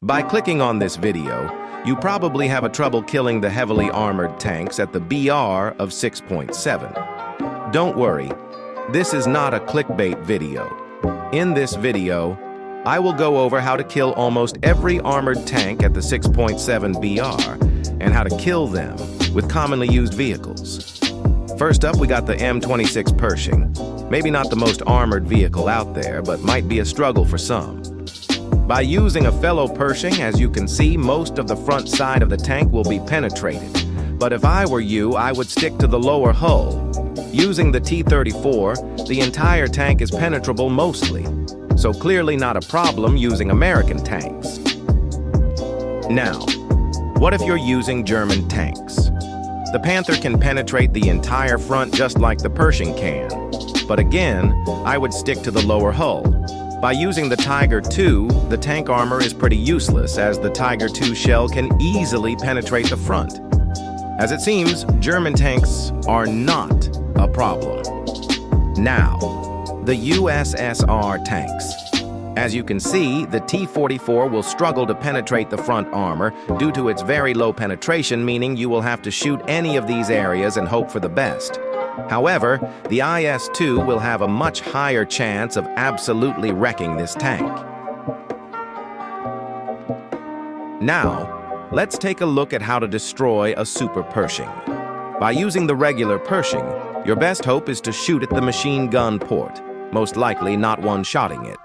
By clicking on this video, you probably have a trouble killing the heavily armored tanks at the BR of 6.7. Don't worry, this is not a clickbait video. In this video, I will go over how to kill almost every armored tank at the 6.7 BR and how to kill them with commonly used vehicles. First up, we got the M26 Pershing. Maybe not the most armored vehicle out there, but might be a struggle for some. By using a fellow Pershing, as you can see, most of the front side of the tank will be penetrated. But if I were you, I would stick to the lower hull. Using the T-34, the entire tank is penetrable mostly, so clearly not a problem using American tanks. Now, what if you're using German tanks? The Panther can penetrate the entire front just like the Pershing can. But again, I would stick to the lower hull. By using the Tiger II, the tank armor is pretty useless as the Tiger II shell can easily penetrate the front. As it seems, German tanks are not a problem. Now, the USSR tanks. As you can see, the T-44 will struggle to penetrate the front armor due to its very low penetration, meaning you will have to shoot any of these areas and hope for the best. However, the IS-2 will have a much higher chance of absolutely wrecking this tank. Now, let's take a look at how to destroy a Super Pershing. By using the regular Pershing, your best hope is to shoot at the machine gun port, most likely not one-shotting it.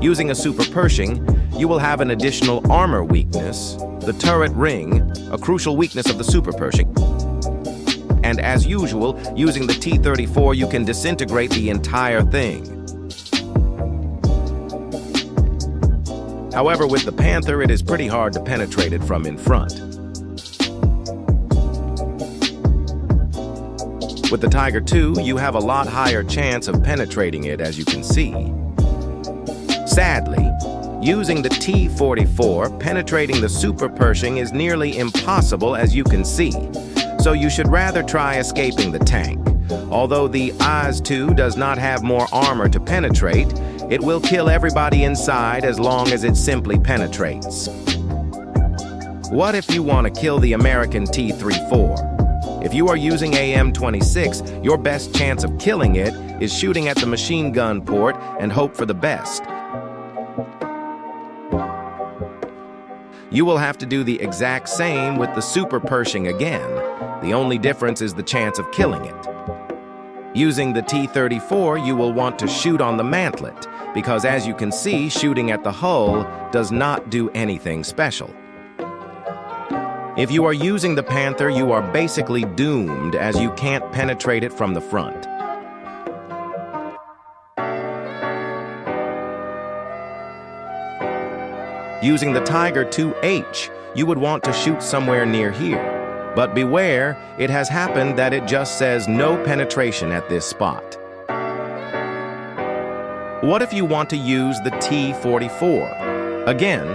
Using a Super Pershing, you will have an additional armor weakness, the turret ring, a crucial weakness of the Super Pershing. And as usual, using the T-34, you can disintegrate the entire thing. However, with the Panther, it is pretty hard to penetrate it from in front. With the Tiger II, you have a lot higher chance of penetrating it, as you can see. Sadly, using the T-44, penetrating the Super Pershing is nearly impossible, as you can see. So you should rather try escaping the tank. Although the 𝗧𝗔𝗡 does not have more armor to penetrate, it will kill everybody inside as long as it simply penetrates. What if you want to kill the American T-34? If you are using AM-26, your best chance of killing it is shooting at the machine gun port and hope for the best. You will have to do the exact same with the Super Pershing again. The only difference is the chance of killing it. Using the T-34, you will want to shoot on the mantlet, because as you can see, shooting at the hull does not do anything special. If you are using the Panther, you are basically doomed as you can't penetrate it from the front. Using the Tiger IIH, you would want to shoot somewhere near here. But beware, it has happened that it just says no penetration at this spot. What if you want to use the T-44? Again,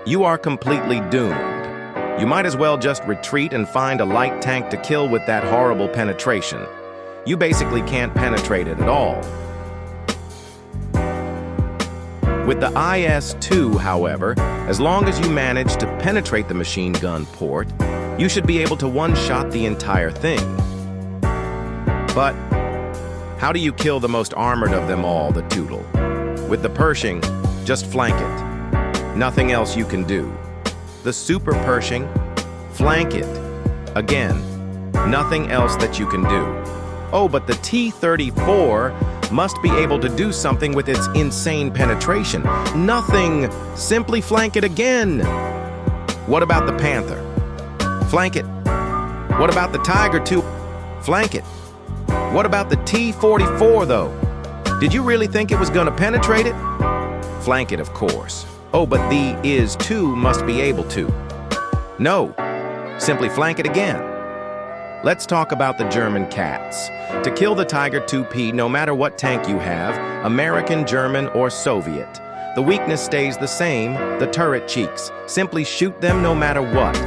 you are completely doomed. You might as well just retreat and find a light tank to kill with that horrible penetration. You basically can't penetrate it at all. With the IS-2, however, as long as you manage to penetrate the machine gun port, you should be able to one-shot the entire thing. But how do you kill the most armored of them all, the 𝗚𝗘𝗥𝗠𝗆? With the Pershing, just flank it. Nothing else you can do. The Super Pershing, flank it. Again, nothing else that you can do. Oh, but the T-34 must be able to do something with its insane penetration. Nothing. Simply flank it again. What about the Panther? Flank it. What about the Tiger II? Flank it. What about the T-44, though? Did you really think it was going to penetrate it? Flank it, of course. Oh, but the IS-2 must be able to. No. Simply flank it again. Let's talk about the German cats. To kill the Tiger IIP, no matter what tank you have, American, German, or Soviet, the weakness stays the same, the turret cheeks. Simply shoot them no matter what.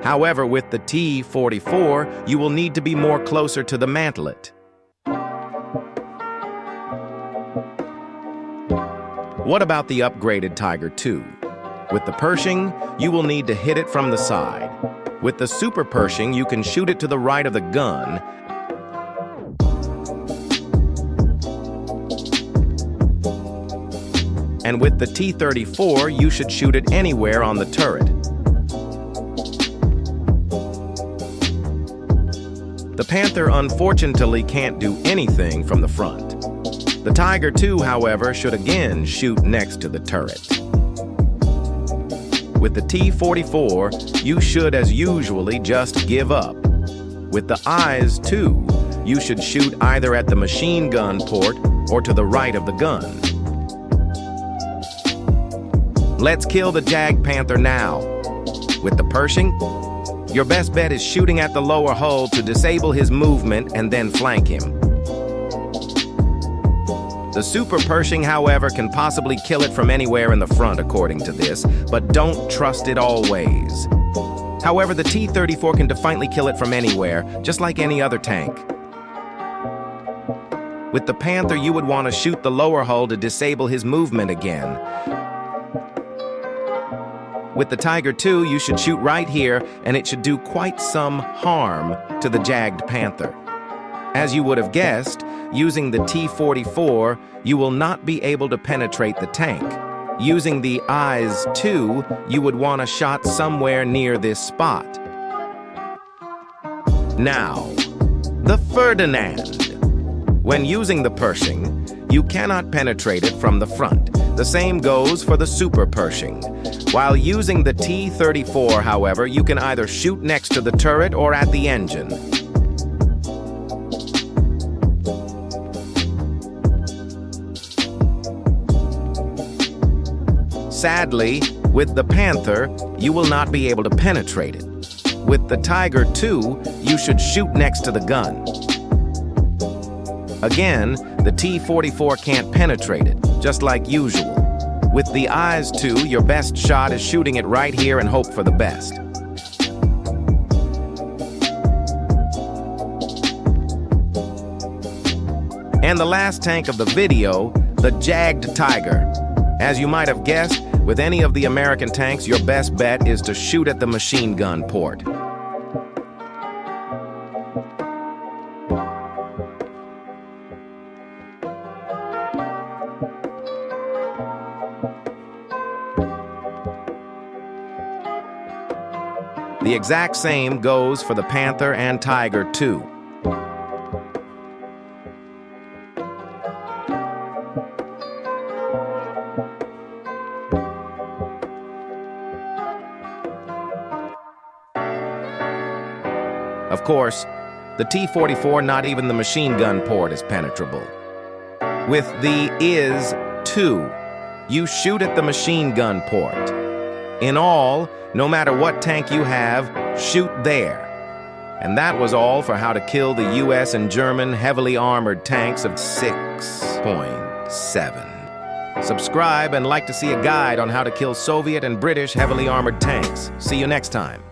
However, with the 𝗧𝗏, you will need to be more closer to the mantlet. What about the upgraded Tiger II? With the Pershing, you will need to hit it from the side. With the Super Pershing, you can shoot it to the right of the gun. And with the 𝗧𝗏, you should shoot it anywhere on the turret. The Panther unfortunately can't do anything from the front. The Tiger II, however, should again shoot next to the turret. With the 𝗧𝗏, you should, as usually, just give up. With the 𝗧𝗔𝗡, you should shoot either at the machine gun port or to the right of the gun. Let's kill the Jagdpanther now. With the Pershing, your best bet is shooting at the lower hull to disable his movement and then flank him. The Super Pershing, however, can possibly kill it from anywhere in the front, according to this, but don't trust it always. However, the 𝗧𝗏 can defiantly kill it from anywhere, just like any other tank. With the Panther, you would want to shoot the lower hull to disable his movement again. With the Tiger II, you should shoot right here, and it should do quite some harm to the Jagdpanther. As you would have guessed, using the 𝗧𝗏, you will not be able to penetrate the tank. Using the 𝗧𝗔𝗡, you would want a shot somewhere near this spot. Now, the Ferdinand. When using the Pershing, you cannot penetrate it from the front. The same goes for the Super Pershing. While using the 𝗧𝗏, however, you can either shoot next to the turret or at the engine. Sadly, with the Panther, you will not be able to penetrate it. With the Tiger II, you should shoot next to the gun. Again, the 𝗧𝗏 can't penetrate it, just like usual. With the 𝗧𝗔𝗡, your best shot is shooting it right here and hope for the best. And the last tank of the video, the Jagdtiger. As you might have guessed, with any of the American tanks, your best bet is to shoot at the machine gun port. The exact same goes for the Panther and Tiger II. Of course, the 𝗧𝗏, not even the machine gun port is penetrable. With the 𝗧𝗔𝗡, you shoot at the machine gun port. In all, no matter what tank you have, shoot there. And that was all for how to kill the US and German heavily armored tanks of 6.7. Subscribe and like to see a guide on how to kill Soviet and British heavily armored tanks. See you next time.